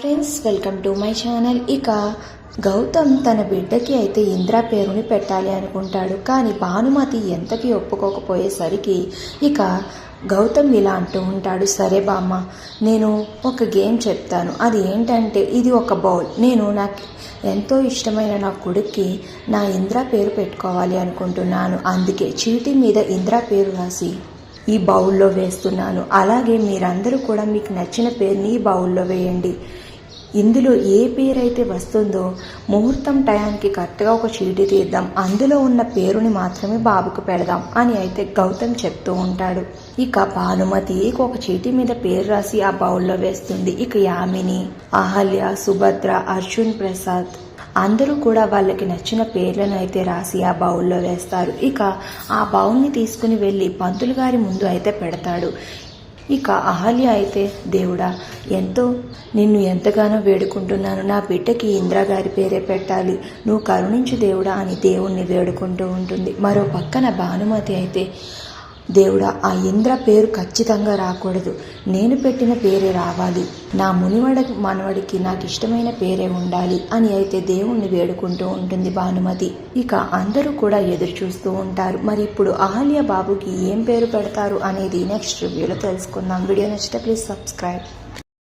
Friends, welcome to my channel. ఇక గౌతమ్ తన బిడ్డకి అయితే ఇంద్ర పేరుని పెట్టాలి అనుకుంటాడు. కానీ భానుమతి ఎంతకీ ఒప్పుకోకపోయేసరికి ఇక గౌతమ్ ఇలా అంటూ ఉంటాడు, సరే బామ్మ, నేను ఒక గేమ్ చెప్తాను. అది ఏంటంటే ఇది ఒక బౌల్. నేను నాకు ఎంతో ఇష్టమైన నా కొడుక్కి నా ఇంద్ర పేరు పెట్టుకోవాలి అనుకుంటున్నాను. అందుకే చీటీ మీద ఇంద్ర పేరు రాసి ఈ బౌల్లో వేస్తున్నాను. అలాగే మీరందరూ కూడా మీకు నచ్చిన పేరుని ఈ బౌల్లో వేయండి. ఇందులో ఏ పేరైతే వస్తుందో ముహూర్తం టయానికి కరెక్ట్గా ఒక చీటీ తీద్దాం, అందులో ఉన్న పేరుని మాత్రమే బాబుకు పెడదాం అని అయితే గౌతమ్ చెప్తూ ఉంటాడు. ఇక భానుమతి ఒక చీటీ మీద పేరు రాసి ఆ బౌల్లో వేస్తుంది. ఇక యామిని, అహల్య, సుభద్ర, అర్జున్ ప్రసాద్ అందరూ కూడా వాళ్ళకి నచ్చిన పేర్లను అయితే రాసి ఆ బౌల్లో వేస్తారు. ఇక ఆ బౌల్ని తీసుకుని వెళ్ళి పంతులు గారి ముందు అయితే పెడతాడు. ఇక అహల్య అయితే, దేవుడా, నిన్ను ఎంతగానో వేడుకుంటున్నాను, నా బిడ్డకి ఇంద్రగారి పేరే పెట్టాలి, నువ్వు కరుణించు దేవుడా అని దేవుణ్ణి వేడుకుంటూ ఉంటుంది. మరో పక్కన భానుమతి అయితే, దేవుడా, ఆ ఇంద్ర పేరు ఖచ్చితంగా రాకూడదు, నేను పెట్టిన పేరే రావాలి, నా మనవడికి నాకు ఇష్టమైన పేరే ఉండాలి అని అయితే దేవుణ్ణి వేడుకుంటూ ఉంటుంది భానుమతి. ఇక అందరూ కూడా ఎదురు చూస్తూ ఉంటారు. మరి ఇప్పుడు అహల్య బాబుకి ఏం పేరు పెడతారు అనేది నెక్స్ట్ రివ్యూలో తెలుసుకుందాం. వీడియో నచ్చితే ప్లీజ్ సబ్స్క్రైబ్.